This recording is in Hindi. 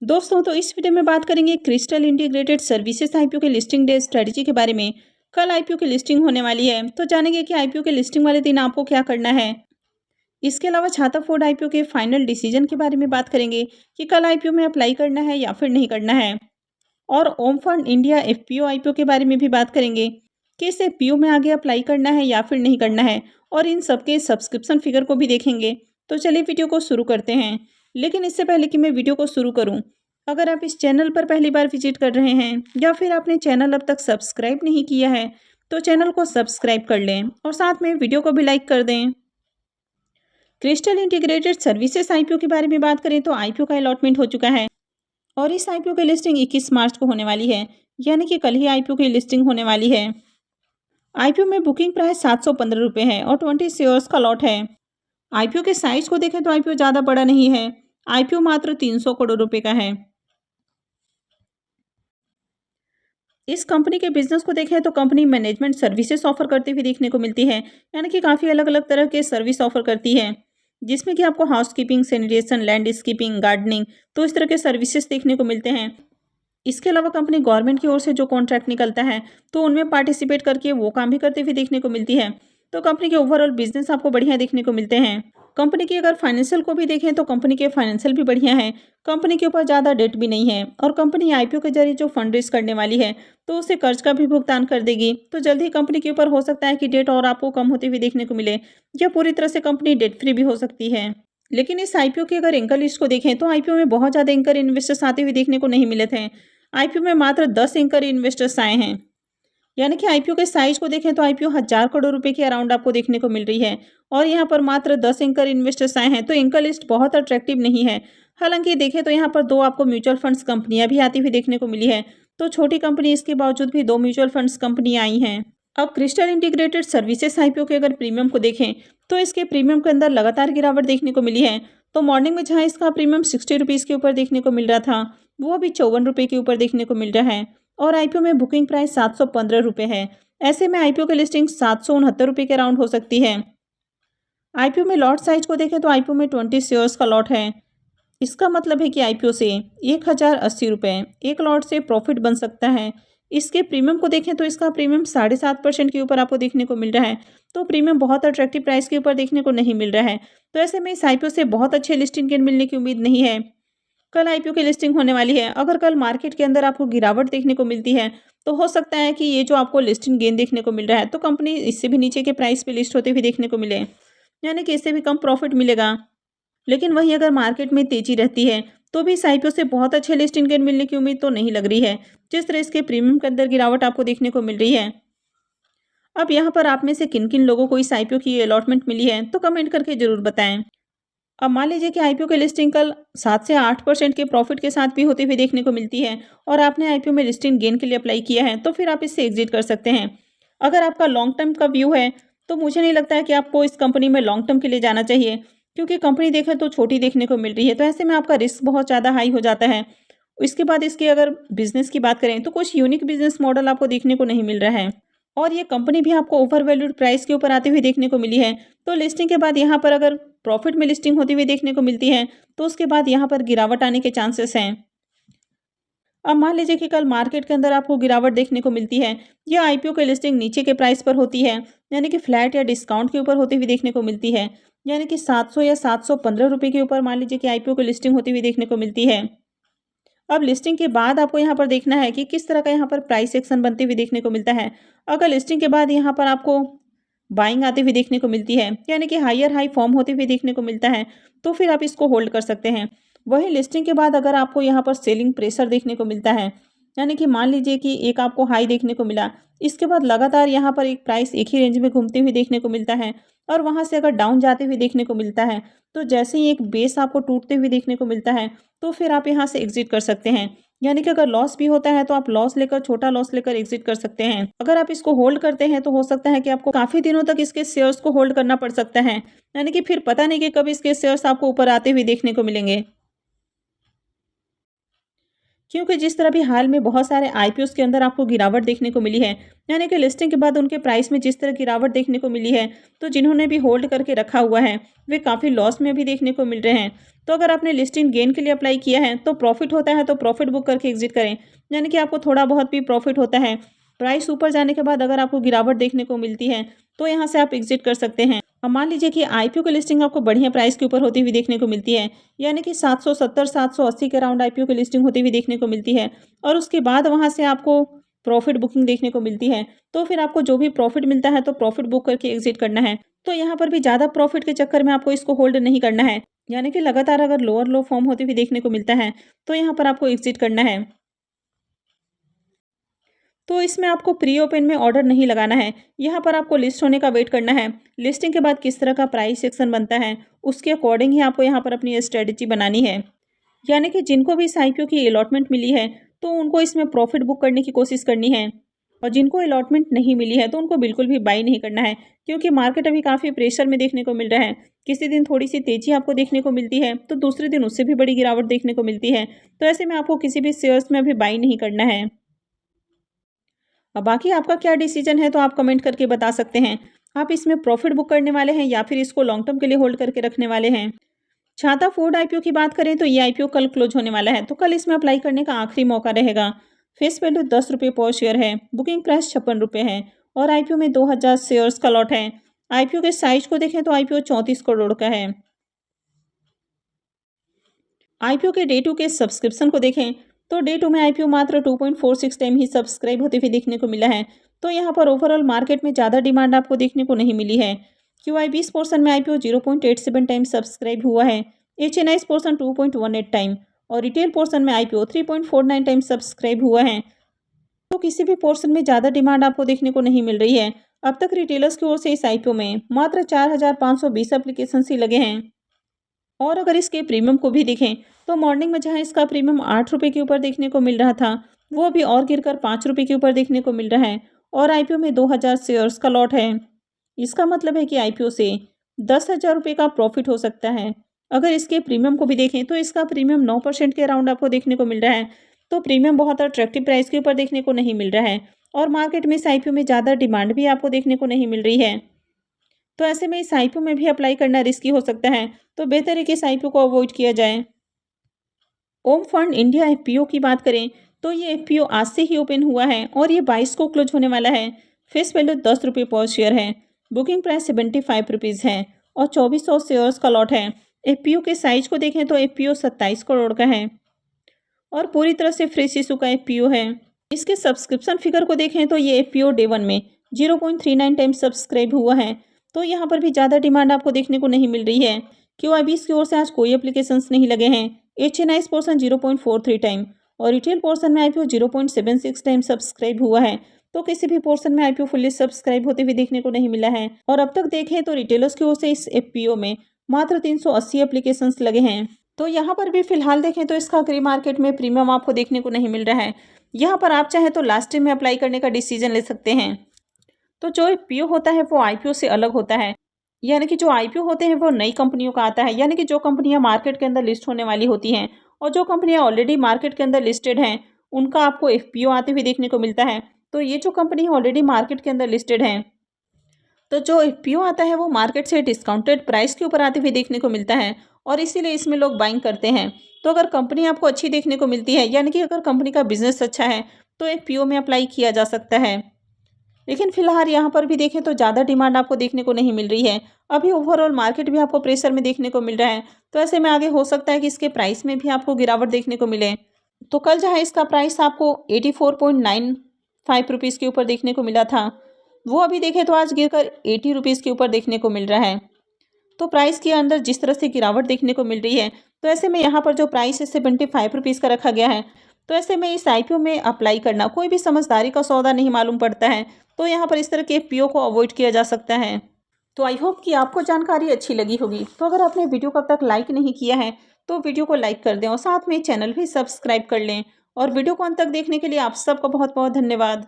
दोस्तों तो इस वीडियो में बात करेंगे क्रिस्टल इंटीग्रेटेड सर्विसेज आईपीओ के लिस्टिंग डे स्ट्रेटजी के बारे में। कल आईपीओ की लिस्टिंग होने वाली है तो जानेंगे कि आईपीओ के लिस्टिंग वाले दिन आपको क्या करना है। इसके अलावा छाता फूड आईपीओ के फाइनल डिसीजन के बारे में बात करेंगे कि कल आईपीओ में अप्लाई करना है या फिर नहीं करना है। और ओम फंड इंडिया एफपीओ आईपीओ के बारे में भी बात करेंगे कि इस एफपीओ में आगे अप्लाई करना है या फिर नहीं करना है, और इन सबके सब्सक्रिप्शन फिगर को भी देखेंगे। तो चलिए वीडियो को शुरू करते हैं। लेकिन इससे पहले कि मैं वीडियो को शुरू करूं, अगर आप इस चैनल पर पहली बार विजिट कर रहे हैं या फिर आपने चैनल अब तक सब्सक्राइब नहीं किया है तो चैनल को सब्सक्राइब कर लें और साथ में वीडियो को भी लाइक कर दें। क्रिस्टल इंटीग्रेटेड सर्विसेज आईपीओ के बारे में बात करें तो आईपीओ का अलॉटमेंट हो चुका है और इस आईपीओ की लिस्टिंग 21 मार्च को होने वाली है, यानी कि कल ही आईपीओ की लिस्टिंग होने वाली है। आईपीओ में बुकिंग प्राइस 715 रुपये है और 20 शेयर्स का लॉट है। आईपीओ के साइज को देखें तो आईपीओ ज़्यादा बड़ा नहीं है, आईपीओ मात्र 300 करोड़ रुपए का है। इस कंपनी के बिजनेस को देखें तो कंपनी मैनेजमेंट सर्विसेज ऑफर करते हुए देखने को मिलती है, यानी कि काफ़ी अलग अलग तरह के सर्विस ऑफर करती है, जिसमें कि आपको हाउसकीपिंग, सैनिटेशन, लैंडस्केपिंग, गार्डनिंग, तो इस तरह के सर्विसेज देखने को मिलते हैं। इसके अलावा कंपनी गवर्नमेंट की ओर से जो कॉन्ट्रैक्ट निकलता है तो उनमें पार्टिसिपेट करके वो काम भी करते हुए देखने को मिलती है। तो कंपनी के ओवरऑल बिजनेस आपको बढ़िया देखने को मिलते हैं। कंपनी की अगर फाइनेंशियल को भी देखें तो कंपनी के फाइनेंशियल भी बढ़िया है। कंपनी के ऊपर ज़्यादा डेट भी नहीं है और कंपनी आईपीओ के जरिए जो फंड रेज करने वाली है तो उसे कर्ज का भी भुगतान कर देगी। तो जल्द ही कंपनी के ऊपर हो सकता है कि डेट और आपको कम होती हुई देखने को मिले, या पूरी तरह से कंपनी डेट फ्री भी हो सकती है। लेकिन इस आईपीओ की अगर एंकर लिस्ट को देखें तो आईपीओ में बहुत ज़्यादा एंकर इन्वेस्टर्स आते हुए देखने को नहीं मिले थे। आईपीओ में मात्र 10 एंकर इन्वेस्टर्स आए हैं, यानी कि आईपीओ के साइज को देखें तो आईपीओ 1000 करोड़ रुपए के अराउंड आपको देखने को मिल रही है और यहाँ पर मात्र 10 एंकर इन्वेस्टर्स आए हैं। तो एंकर लिस्ट बहुत अट्रैक्टिव नहीं है। हालांकि देखें तो यहाँ पर 2 आपको म्यूचुअल फंड्स कंपनियां भी आती हुई देखने को मिली है, तो छोटी कंपनी इसके बावजूद भी 2 म्यूचुअल फंड्स कंपनियां आई हैं। अब क्रिस्टल इंटीग्रेटेड सर्विसेज आईपीओ के अगर प्रीमियम को देखें तो इसके प्रीमियम के अंदर लगातार गिरावट देखने को मिली है। तो मॉर्निंग में जहाँ इसका प्रीमियम 60 रुपीज़ के ऊपर देखने को मिल रहा था, वो अभी 54 रुपये के ऊपर देखने को मिल रहा है और आईपीओ में बुकिंग प्राइस 715 रुपये है। ऐसे में आईपीओ की लिस्टिंग 769 रुपये के अराउंड हो सकती है। आईपीओ में लॉट साइज को देखें तो आईपीओ में 20 शेयर्स का लॉट है। इसका मतलब है कि आईपीओ से 1080 रुपये एक लॉट से प्रॉफिट बन सकता है। इसके प्रीमियम को देखें तो इसका प्रीमियम 7.5% के ऊपर आपको देखने को मिल रहा है, तो प्रीमियम बहुत अट्रैक्टिव प्राइस के ऊपर देखने को नहीं मिल रहा है। तो ऐसे में इस आईपीओ से बहुत अच्छे लिस्टिंग गेन मिलने की उम्मीद नहीं है। कल आईपीओ की लिस्टिंग होने वाली है। अगर कल मार्केट के अंदर आपको गिरावट देखने को मिलती है तो हो सकता है कि ये जो आपको लिस्टिंग गेन देखने को मिल रहा है तो कंपनी इससे भी नीचे के प्राइस पे लिस्ट होते हुए देखने को मिले, यानी कि इससे भी कम प्रॉफिट मिलेगा। लेकिन वहीं अगर मार्केट में तेजी रहती है तो भी इस आईपीओ से बहुत अच्छे लिस्टिंग गेन मिलने की उम्मीद तो नहीं लग रही है, जिस तरह इसके प्रीमियम के अंदर गिरावट आपको देखने को मिल रही है। अब यहाँ पर आप में से किन किन लोगों को इस आईपीओ की अलॉटमेंट मिली है तो कमेंट करके जरूर बताएं। अब मान लीजिए कि आईपीओ की लिस्टिंग कल 7 से 8% के प्रॉफिट के साथ भी होती हुई देखने को मिलती है और आपने आईपीओ में लिस्टिंग गेन के लिए अप्लाई किया है तो फिर आप इससे एग्जिट कर सकते हैं। अगर आपका लॉन्ग टर्म का व्यू है तो मुझे नहीं लगता है कि आपको इस कंपनी में लॉन्ग टर्म के लिए जाना चाहिए, क्योंकि कंपनी देखें तो छोटी देखने को मिल रही है, तो ऐसे में आपका रिस्क बहुत ज़्यादा हाई हो जाता है। इसके बाद इसके अगर बिजनेस की बात करें तो कुछ यूनिक बिजनेस मॉडल आपको देखने को नहीं मिल रहा है और ये कंपनी भी आपको ओवर वैल्यूड प्राइस के ऊपर आती हुई देखने को मिली है। तो लिस्टिंग के बाद यहाँ पर अगर प्रॉफिट में लिस्टिंग होती हुई देखने को मिलती है तो उसके बाद यहाँ पर गिरावट आने के चांसेस हैं। अब मान लीजिए कि कल मार्केट के अंदर आपको गिरावट देखने को मिलती है या आईपीओ की लिस्टिंग नीचे के प्राइस पर होती है, यानी कि फ्लैट या डिस्काउंट के ऊपर होती हुई देखने को मिलती है, यानी कि 700 या 715 रुपये के ऊपर मान लीजिए कि आईपीओ की लिस्टिंग होती हुई देखने को मिलती है। अब लिस्टिंग के बाद आपको यहाँ पर देखना है कि किस तरह का यहाँ पर प्राइस एक्शन बनती हुई देखने को मिलता है। अगर लिस्टिंग के बाद यहाँ पर आपको बाइंग आती हुई देखने को मिलती है, यानी कि हायर हाई फॉर्म होते हुए देखने को मिलता है, तो फिर आप इसको होल्ड कर सकते हैं। वहीं लिस्टिंग के बाद अगर आपको यहाँ पर सेलिंग प्रेशर देखने को मिलता है, यानी कि मान लीजिए कि एक आपको हाई देखने को मिला, इसके बाद लगातार यहाँ पर एक प्राइस एक ही रेंज में घूमते हुए देखने को मिलता है और वहाँ से अगर डाउन जाते हुए देखने को मिलता है, तो जैसे ही एक बेस आपको टूटते हुए देखने को मिलता है तो फिर आप यहाँ से एग्जिट कर सकते हैं। यानी कि अगर लॉस भी होता है तो आप लॉस लेकर, छोटा लॉस लेकर एग्जिट कर सकते हैं। अगर आप इसको होल्ड करते हैं तो हो सकता है कि आपको काफी दिनों तक इसके शेयर्स को होल्ड करना पड़ सकता है, यानी कि फिर पता नहीं कि कब इसके शेयर्स आपको ऊपर आते हुए देखने को मिलेंगे। क्योंकि जिस तरह भी हाल में बहुत सारे आईपीओस के अंदर आपको गिरावट देखने को मिली है, यानी कि लिस्टिंग के बाद उनके प्राइस में जिस तरह गिरावट देखने को मिली है, तो जिन्होंने भी होल्ड करके रखा हुआ है वे काफ़ी लॉस में भी देखने को मिल रहे हैं। तो अगर आपने लिस्टिंग गेन के लिए अप्लाई किया है तो प्रॉफिट होता है तो प्रॉफिट बुक करके एग्जिट करें, यानी कि आपको थोड़ा बहुत भी प्रॉफिट होता है। प्राइस ऊपर जाने के बाद अगर आपको गिरावट देखने को मिलती है तो यहाँ से आप एग्जिट कर सकते हैं। अब मान लीजिए कि आईपीओ की लिस्टिंग आपको बढ़िया प्राइस के ऊपर होती हुई देखने को मिलती है, यानी कि 770 780 के अराउंड आईपीओ की लिस्टिंग होती हुई देखने को मिलती है, और उसके बाद वहाँ से आपको प्रॉफिट बुकिंग देखने को मिलती है, तो फिर आपको जो भी प्रॉफिट मिलता है तो प्रॉफिट बुक करके एग्जिट करना है। तो यहाँ पर भी ज़्यादा प्रॉफिट के चक्कर में आपको इसको होल्ड नहीं करना है, यानी कि लगातार अगर लोअर लो फॉर्म होती हुई देखने को मिलता है तो यहाँ पर आपको एग्जिट करना है। तो इसमें आपको प्री ओपन में ऑर्डर नहीं लगाना है, यहाँ पर आपको लिस्ट होने का वेट करना है। लिस्टिंग के बाद किस तरह का प्राइस सेक्शन बनता है उसके अकॉर्डिंग ही आपको यहाँ पर अपनी स्ट्रेटजी बनानी है, यानी कि जिनको भी इस आईपीओ की अलॉटमेंट मिली है तो उनको इसमें प्रॉफिट बुक करने की कोशिश करनी है, और जिनको अलॉटमेंट नहीं मिली है तो उनको बिल्कुल भी बाई नहीं करना है, क्योंकि मार्केट अभी काफ़ी प्रेशर में देखने को मिल रहा है। किसी दिन थोड़ी सी तेज़ी आपको देखने को मिलती है तो दूसरे दिन उससे भी बड़ी गिरावट देखने को मिलती है, तो ऐसे में आपको किसी भी शेयर्स में अभी बाई नहीं करना है। अब बाकी आपका क्या डिसीजन है तो आप कमेंट करके बता सकते हैं। आप इसमें प्रॉफिट बुक करने वाले हैं या फिर इसको लॉन्ग टर्म के लिए होल्ड करके रखने वाले हैं। छाता फूड आईपीओ की बात करें तो ये आईपीओ कल क्लोज होने वाला है, तो कल इसमें अप्लाई करने का आखिरी मौका रहेगा। फेस वैल्यू 10 रुपये पर शेयर है, बुकिंग प्राइस 56 रुपये है, और आईपीओ में 2000 शेयर्स का लॉट है। आईपीओ के साइज को देखें तो आईपीओ 34 करोड़ का है। आईपीओ के डे टू के सब्सक्रिप्शन को देखें तो डे टू में आईपीओ मात्र 2.46 टाइम ही सब्सक्राइब होते हुए देखने को मिला है, तो यहाँ पर ओवरऑल मार्केट में ज़्यादा डिमांड आपको देखने को नहीं मिली है। क्यूआई 20 पोर्सन में आईपीओ 0.87 टाइम सब्सक्राइब हुआ है, एचएनआई पोर्सन 2.18 टाइम, और रिटेल पोर्सन में आईपीओ 3.49 टाइम सब्सक्राइब हुआ है। तो किसी भी पोर्शन में ज़्यादा डिमांड आपको देखने को नहीं मिल रही है। अब तक रिटेलर्स की ओर से इस आईपीओ में मात्र 4520 एप्लीकेशन ही लगे हैं। और अगर इसके प्रीमियम को भी देखें तो मॉर्निंग में जहां इसका प्रीमियम 8 रुपये के ऊपर देखने को मिल रहा था, वो अभी और गिरकर 5 रुपये के ऊपर देखने को मिल रहा है, और आईपीओ में 2000 शेयर्स का लॉट है। इसका मतलब है कि आईपीओ से 10,000 रुपये का प्रॉफिट हो सकता है। अगर इसके प्रीमियम को भी देखें तो इसका प्रीमियम 9% के अराउंड आपको देखने को मिल रहा है, तो प्रीमियम बहुत अट्रैक्टिव प्राइस के ऊपर देखने को नहीं मिल रहा है, और मार्केट में इस आईपीओ में ज़्यादा डिमांड भी आपको देखने को नहीं मिल रही है। तो ऐसे में इस आईपीओ में भी अप्लाई करना रिस्की हो सकता है, तो बेहतर है कि इस आईपीओ को अवॉइड किया जाए। ओम फंड इंडिया एफपीओ की बात करें तो ये एफपीओ आज से ही ओपन हुआ है और ये 22 को क्लोज होने वाला है। फेस वैल्यू 10 रुपये पर शेयर है, बुकिंग प्राइस 75 रुपीज़ है, और 2400 शेयर्स का लॉट है। एफपीओ के साइज को देखें तो एफपीओ 27 करोड़ का है और पूरी तरह से फ्रेश इशू का एफपीओ है। इसके सब्सक्रिप्शन फिगर को देखें तो ये एफपीओ डे 1 में 0.39 टाइम सब्सक्राइब हुआ है, तो यहाँ पर भी ज़्यादा डिमांड आपको देखने को नहीं मिल रही है। क्यूआईबीस की ओर से आज कोई एप्लीकेशंस नहीं लगे हैं। एचएनआई पोर्सन 0.43 टाइम, और रिटेल पोर्सन में आईपीओ 0.76 टाइम सब्सक्राइब हुआ है, तो किसी भी पोर्सन में आईपीओ फुल्ली सब्सक्राइब होते हुए देखने को नहीं मिला है। और अब तक देखें तो रिटेलर्स की ओर से इस एफपीओ में मात्र 380 एप्लीकेशंस लगे हैं। तो यहाँ पर भी फिलहाल देखें तो इसका ग्रे मार्केट में प्रीमियम आपको देखने को नहीं मिल रहा है। यहाँ पर आप चाहें तो लास्ट टाइम में अप्लाई करने का डिसीजन ले सकते हैं। तो जो एफपीओ होता है वो आईपीओ से अलग होता है, यानी कि जो आईपीओ होते हैं वो नई कंपनियों का आता है, यानी कि जो कंपनियां मार्केट के अंदर लिस्ट होने वाली होती हैं, और जो कंपनियां ऑलरेडी मार्केट के अंदर लिस्टेड हैं उनका आपको एफपीओ आते हुए देखने को मिलता है। तो ये जो कंपनी ऑलरेडी मार्केट के अंदर लिस्टेड हैं, तो जो एफपीओ आता है वो मार्केट से डिस्काउंटेड प्राइस के ऊपर आते हुए देखने को मिलता है, और इसीलिए इसमें लोग बाइंग करते हैं। तो अगर कंपनी आपको अच्छी देखने को मिलती है, यानी कि अगर कंपनी का बिजनेस अच्छा है, तो एफपीओ में अप्लाई किया जा सकता है। लेकिन फिलहाल यहाँ पर भी देखें तो ज़्यादा डिमांड आपको देखने को नहीं मिल रही है। अभी ओवरऑल मार्केट भी आपको प्रेशर में देखने को मिल रहा है, तो ऐसे में आगे हो सकता है कि इसके प्राइस में भी आपको गिरावट देखने को मिले। तो कल जहाँ इसका प्राइस आपको 84.95 रुपीज़ के ऊपर देखने को मिला था, वो अभी देखें तो आज गिरकर 80 रुपीज़ के ऊपर देखने को मिल रहा है। तो प्राइस के अंदर जिस तरह से गिरावट देखने को मिल रही है, तो ऐसे में यहाँ पर जो प्राइस है 75 रुपीज़ का रखा गया है, तो ऐसे में इस आईपीओ में अप्लाई करना कोई भी समझदारी का सौदा नहीं मालूम पड़ता है। तो यहाँ पर इस तरह के एफपीओ को अवॉइड किया जा सकता है। तो आई होप कि आपको जानकारी अच्छी लगी होगी। तो अगर आपने वीडियो को अब तक लाइक नहीं किया है तो वीडियो को लाइक कर दें, और साथ में चैनल भी सब्सक्राइब कर लें। और वीडियो को अंत तक देखने के लिए आप सबका बहुत बहुत धन्यवाद।